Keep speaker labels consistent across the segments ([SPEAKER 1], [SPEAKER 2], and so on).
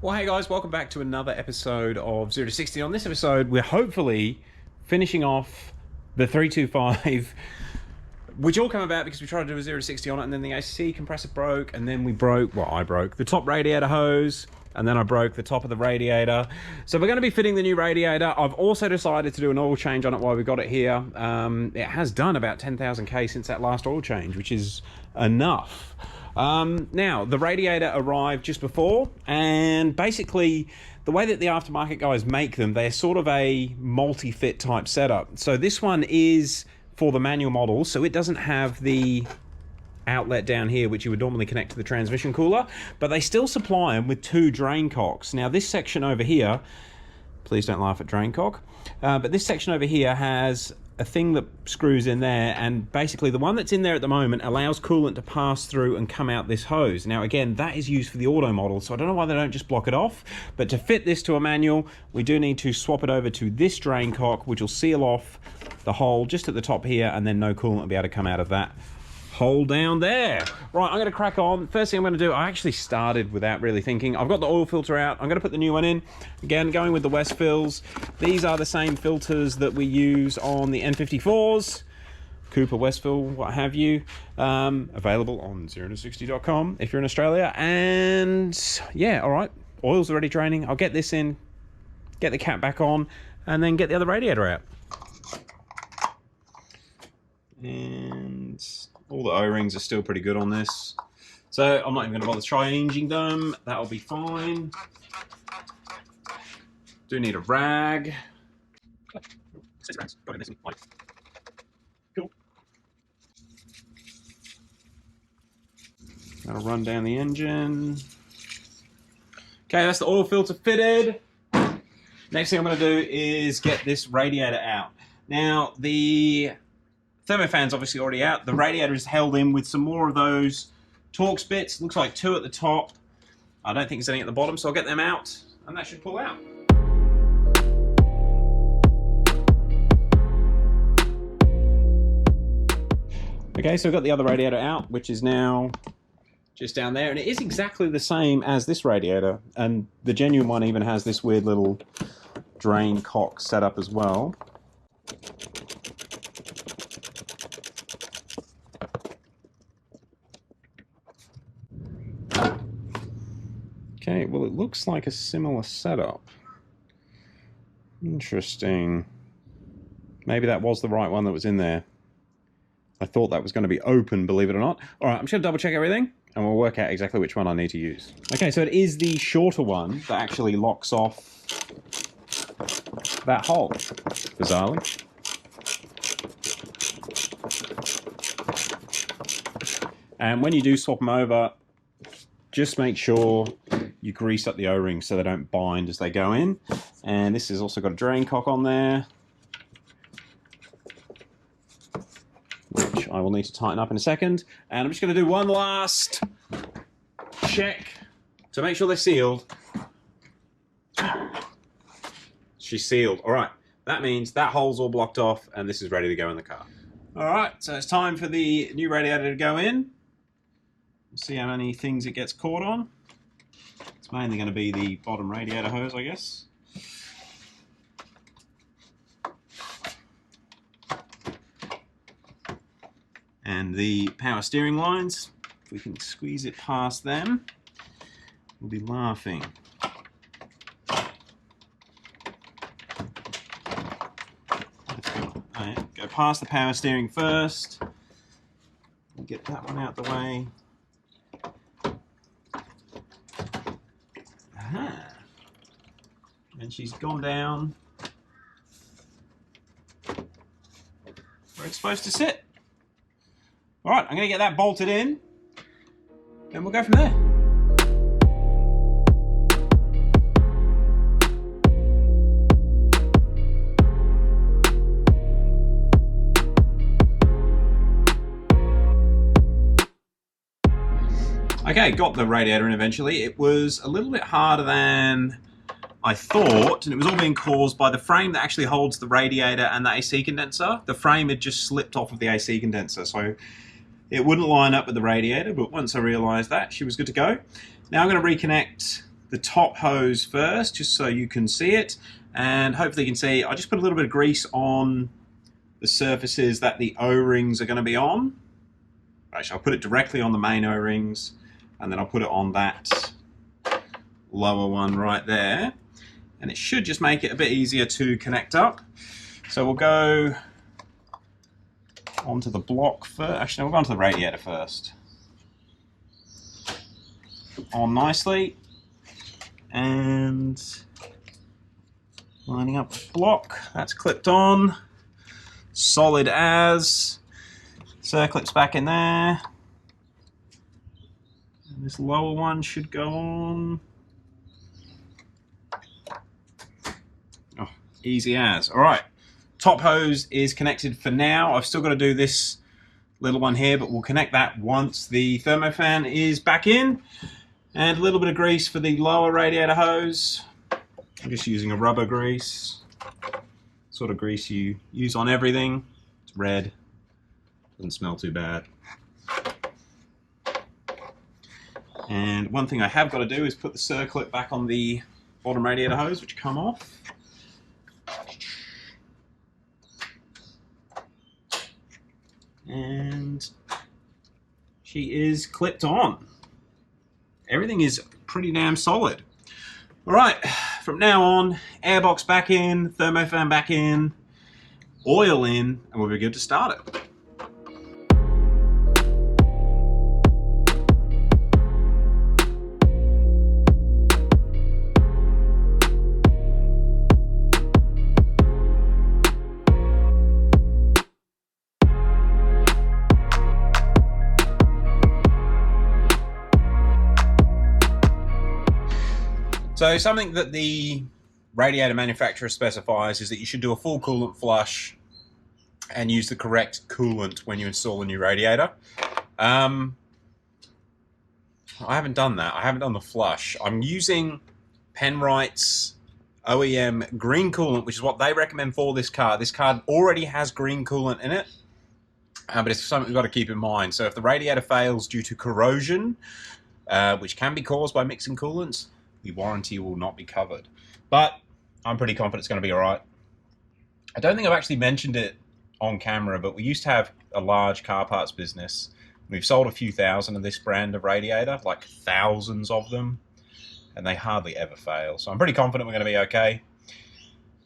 [SPEAKER 1] Well, hey guys, welcome back to another episode of 0 to 60. On this episode, we're hopefully finishing off the 325, which all came about because we tried to do a 0 to 60 on it, and then the AC compressor broke, and then we broke, well, I broke the top radiator hose, and then I broke the top of the radiator. So we're going to be fitting the new radiator. I've also decided to do an oil change on it while we got it here. It has done about 10,000 K since that last oil change, which is enough. Now, the radiator arrived just before, and basically the way that the aftermarket guys make them, they're sort of a multi-fit type setup. So this one is for the manual model, so it doesn't have the outlet down here which you would normally connect to the transmission cooler, but they still supply them with two drain cocks. Now this section over here, please don't laugh at drain cock, but this section over here has a thing that screws in there, and basically the one that's in there at the moment allows coolant to pass through and come out this hose. Now again, that is used for the auto model, so I don't know why they don't just block it off, but to fit this to a manual, we do need to swap it over to this drain cock, which will seal off the hole just at the top here, and then no coolant will be able to come out of that hole down there. Right, I'm going to crack on. First thing I'm going to do, I actually started without really thinking. I've got the oil filter out. I'm going to put the new one in. Again, going with the West fills. These are the same filters that we use on the N54s. Cooper, Westfill, what have you. Available on 0to60.com if you're in Australia. And yeah, all right. Oil's already draining. I'll get this in, get the cap back on, and then get the other radiator out. And all the O-rings are still pretty good on this, so I'm not even going to bother changing them. That'll be fine. Do need a rag. Cool. That'll run down the engine. Okay, that's the oil filter fitted. Next thing I'm going to do is get this radiator out. Now, the thermofan's obviously already out. The radiator is held in with some more of those Torx bits. Looks like two at the top. I don't think there's any at the bottom, so I'll get them out, and that should pull out. Okay, so I've got the other radiator out, which is now just down there, and it is exactly the same as this radiator, and the genuine one even has this weird little drain cock set up as well. Okay, well, it looks like a similar setup. Interesting. Maybe that was the right one that was in there. I thought that was going to be open, believe it or not. All right, I'm just going to double check everything, and we'll work out exactly which one I need to use. Okay, so it is the shorter one that actually locks off that hole, bizarrely. And when you do swap them over, just make sure you grease up the O-rings so they don't bind as they go in. And this has also got a drain cock on there, which I will need to tighten up in a second. And I'm just going to do one last check to make sure they're sealed. She's sealed. All right, that means that hole's all blocked off and this is ready to go in the car. All right, so it's time for the new radiator to go in. We'll see how many things it gets caught on. It's mainly going to be the bottom radiator hose, I guess. And the power steering lines. If we can squeeze it past them, we'll be laughing. Let's go past the power steering first. We'll get that one out the way. And she's gone down where it's supposed to sit. All right, I'm going to get that bolted in, and we'll go from there. Okay, got the radiator in eventually. It was a little bit harder than I thought, and it was all being caused by the frame that actually holds the radiator and the AC condenser. The frame had just slipped off of the AC condenser, so it wouldn't line up with the radiator, but once I realized that, she was good to go. Now I'm going to reconnect the top hose first, just so you can see it. And hopefully you can see, I just put a little bit of grease on the surfaces that the O-rings are going to be on. Actually, I'll put it directly on the main O-rings, and then I'll put it on that lower one right there. And it should just make it a bit easier to connect up. So we'll go onto the block first. Actually, no, we'll go onto the radiator first. On nicely. And lining up the block. That's clipped on. Solid as. Circlip's back in there. And this lower one should go on. Oh, easy as. All right. Top hose is connected for now. I've still got to do this little one here, but we'll connect that once the thermofan is back in. And a little bit of grease for the lower radiator hose. I'm just using a rubber grease. Sort of grease you use on everything. It's red. Doesn't smell too bad. And one thing I have got to do is put the circlip back on the bottom radiator hose, which come off. And she is clipped on. Everything is pretty damn solid. All right, from now on, airbox back in, thermofan back in, oil in, and we'll be good to start it. So something that the radiator manufacturer specifies is that you should do a full coolant flush and use the correct coolant when you install a new radiator. I haven't done that. I haven't done the flush. I'm using Penrite's OEM green coolant, which is what they recommend for this car. This car already has green coolant in it, but it's something we've got to keep in mind. So if the radiator fails due to corrosion, which can be caused by mixing coolants, the warranty will not be covered. But I'm pretty confident it's going to be all right. I don't think I've actually mentioned it on camera, but we used to have a large car parts business. We've sold a few thousand of this brand of radiator, like thousands of them, and they hardly ever fail. So I'm pretty confident we're going to be okay.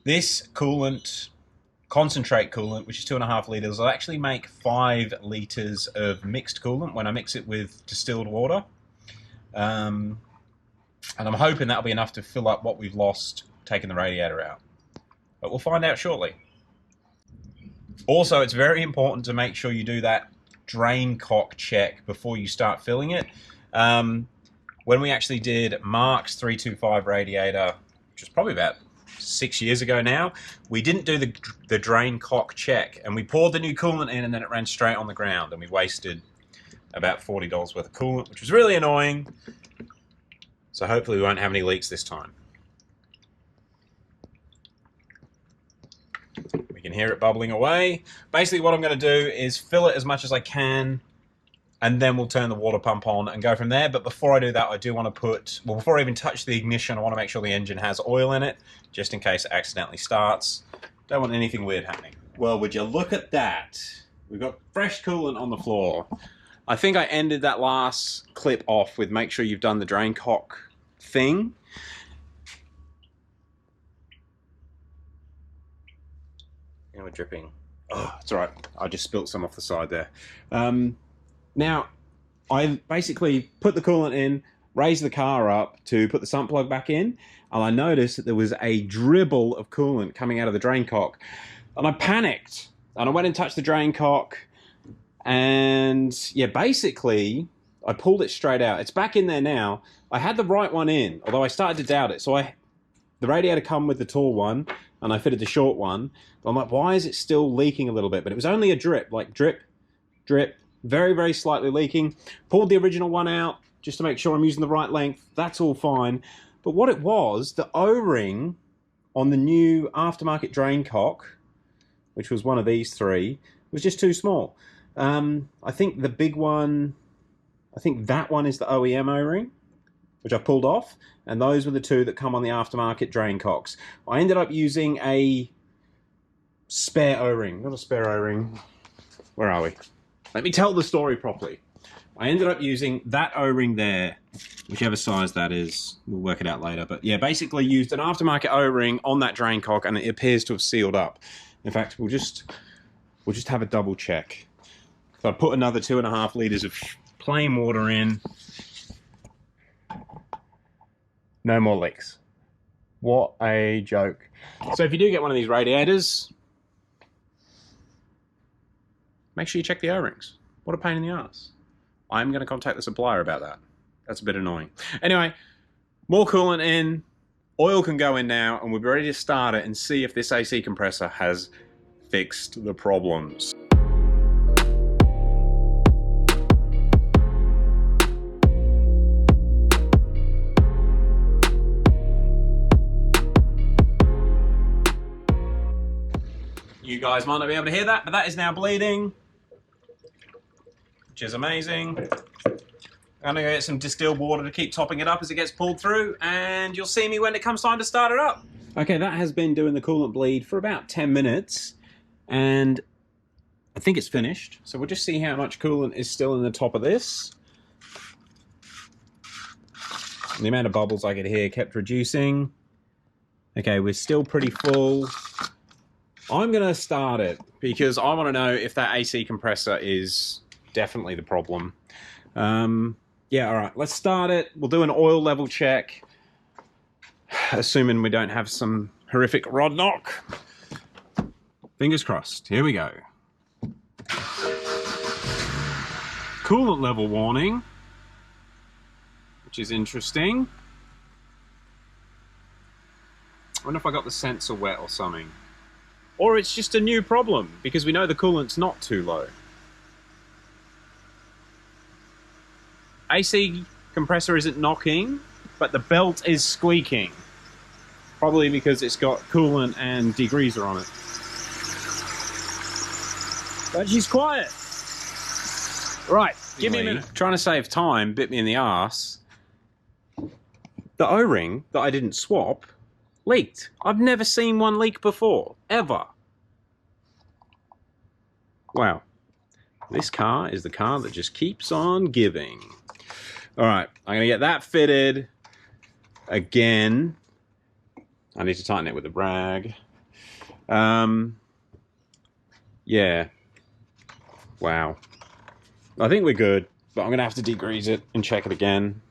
[SPEAKER 1] This coolant, concentrate coolant, which is 2.5 litres, will actually make 5 litres of mixed coolant when I mix it with distilled water. And I'm hoping that'll be enough to fill up what we've lost taking the radiator out. But we'll find out shortly. Also, it's very important to make sure you do that drain cock check before you start filling it. When we actually did Mark's 325 radiator, which was probably about 6 years ago now, we didn't do the drain cock check. And we poured the new coolant in and then it ran straight on the ground. And we wasted about $40 worth of coolant, which was really annoying. So hopefully we won't have any leaks this time. We can hear it bubbling away. Basically what I'm going to do is fill it as much as I can, and then we'll turn the water pump on and go from there. But before I do that, I do want to put, well, before I even touch the ignition, I want to make sure the engine has oil in it, just in case it accidentally starts. Don't want anything weird happening. Well, would you look at that? We've got fresh coolant on the floor. I think I ended that last clip off with make sure you've done the drain cock thing. Now we're dripping. Oh, it's all right. I just spilt some off the side there. Now, I basically put the coolant in, raised the car up to put the sump plug back in, and I noticed that there was a dribble of coolant coming out of the drain cock. And I panicked, and I went and touched the drain cock, and yeah, basically, I pulled it straight out. It's back in there now. I had the right one in, although I started to doubt it. So the radiator come with the tall one, and I fitted the short one. But I'm like, why is it still leaking a little bit? But it was only a drip, like drip, drip, very, very slightly leaking. Pulled the original one out just to make sure I'm using the right length. That's all fine. But what it was, the O-ring on the new aftermarket drain cock, which was one of these three, was just too small. I think the big one, I think that one is the OEM O-ring, which I pulled off, and those were the two that come on the aftermarket drain cocks. I ended up using a spare O-ring, not a spare O-ring. Where are we? Let me tell the story properly. I ended up using that O-ring there, whichever size that is. We'll work it out later. But yeah, basically used an aftermarket O-ring on that drain cock, and it appears to have sealed up. In fact, we'll just have a double check. So I put another 2.5 litres of plain water in. No more leaks. What a joke. So if you do get one of these radiators, make sure you check the O-rings. What a pain in the ass. I'm going to contact the supplier about that. That's a bit annoying. Anyway, more coolant in. Oil can go in now, and we're ready to start it and see if this AC compressor has fixed the problems. You guys might not be able to hear that, but that is now bleeding, which is amazing. I'm gonna get some distilled water to keep topping it up as it gets pulled through, and you'll see me when it comes time to start it up. Okay, that has been doing the coolant bleed for about 10 minutes, and I think it's finished. So we'll just see how much coolant is still in the top of this. And the amount of bubbles I could hear kept reducing. Okay, we're still pretty full. I'm going to start it because I want to know if that AC compressor is definitely the problem. Yeah, all right, let's start it. We'll do an oil level check, assuming we don't have some horrific rod knock. Fingers crossed. Here we go. Coolant level warning, which is interesting. I wonder if I got the sensor wet or something. Or it's just a new problem, because we know the coolant's not too low. AC compressor isn't knocking, but the belt is squeaking. Probably because it's got coolant and degreaser on it. But she's quiet. Right, give me a minute. Trying to save time bit me in the arse. The O-ring that I didn't swap leaked. I've never seen one leak before, ever. Wow. This car is the car that just keeps on giving. All right, I'm going to get that fitted again. I need to tighten it with a brag. Yeah. Wow. I think we're good, but I'm going to have to degrease it and check it again.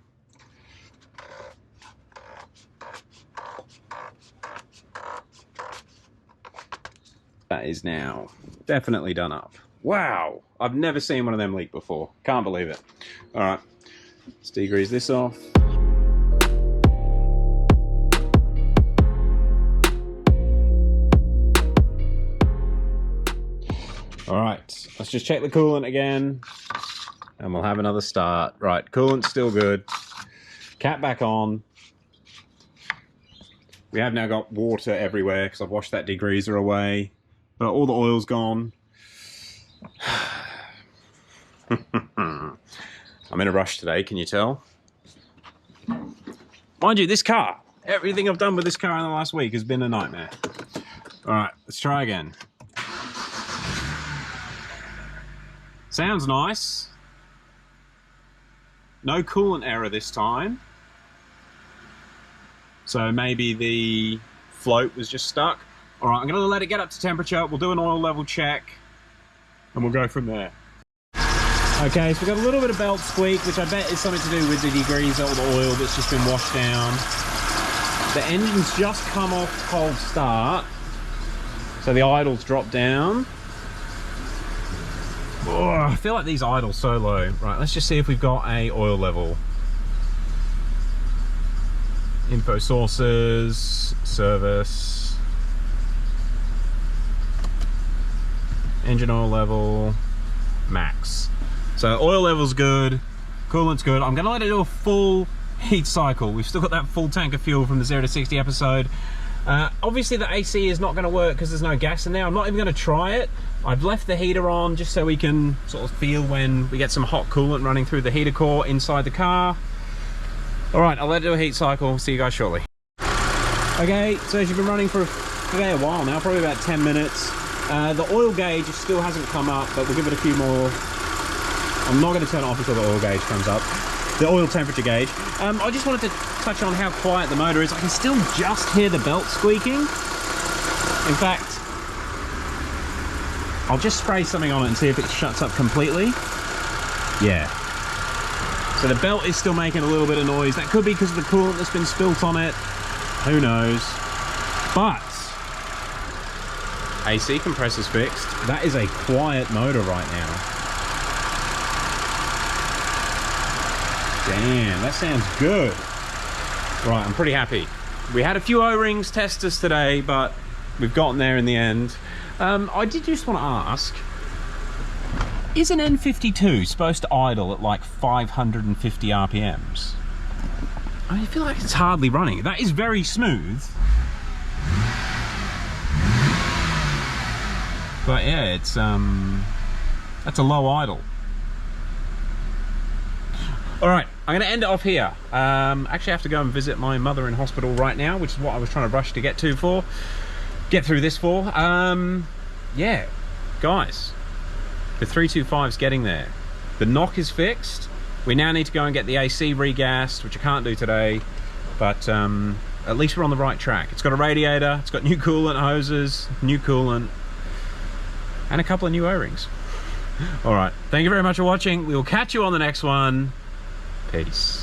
[SPEAKER 1] That is now definitely done up. Wow, I've never seen one of them leak before. Can't believe it. All right, let's degrease this off. All right, let's just check the coolant again, and we'll have another start. Right, coolant's still good. Cap back on. We have now got water everywhere because I've washed that degreaser away. But all the oil's gone. I'm in a rush today, can you tell? Mind you, this car, everything I've done with this car in the last week has been a nightmare. All right, let's try again. Sounds nice. No coolant error this time. So maybe the float was just stuck. All right, I'm going to let it get up to temperature. We'll do an oil level check, and we'll go from there. Okay, so we've got a little bit of belt squeak, which I bet is something to do with the degreaser or the oil that's just been washed down. The engine's just come off cold start, so the idle's dropped down. Oh, I feel like these idle's so low. Right, let's just see if we've got a oil level. Info sources, service. Engine oil level, max. So oil level's good, coolant's good. I'm gonna let it do a full heat cycle. We've still got that full tank of fuel from the 0 to 60 episode. Obviously the AC is not gonna work because there's no gas in there. I'm not even gonna try it. I've left the heater on just so we can sort of feel when we get some hot coolant running through the heater core inside the car. All right, I'll let it do a heat cycle. See you guys shortly. Okay, so she's been running for a fair while now, probably about 10 minutes. The oil gauge still hasn't come up, but we'll give it a few more. I'm not going to turn it off until the oil gauge comes up. The oil temperature gauge. I just wanted to touch on how quiet the motor is. I can still just hear the belt squeaking. In fact, I'll just spray something on it and see if it shuts up completely. Yeah. So the belt is still making a little bit of noise. That could be because of the coolant that's been spilt on it. Who knows? But AC compressor's fixed. That is a quiet motor right now. Damn, that sounds good. Right, I'm pretty happy. We had a few O-rings testers today, but we've gotten there in the end. I did just want to ask, is an N52 supposed to idle at like 550 RPMs? I feel like it's hardly running. That is very smooth. But yeah, it's that's a low idle. All right, I'm gonna end it off here. Actually I have to go and visit my mother in hospital right now, which is what I was trying to rush to get through this for. Yeah, guys, the 325's getting there. The knock is fixed. We now need to go and get the AC regassed, which I can't do today, but at least we're on the right track. It's got a radiator, it's got new coolant hoses, new coolant, and a couple of new O-rings. All right, thank you very much for watching. We will catch you on the next one. Peace.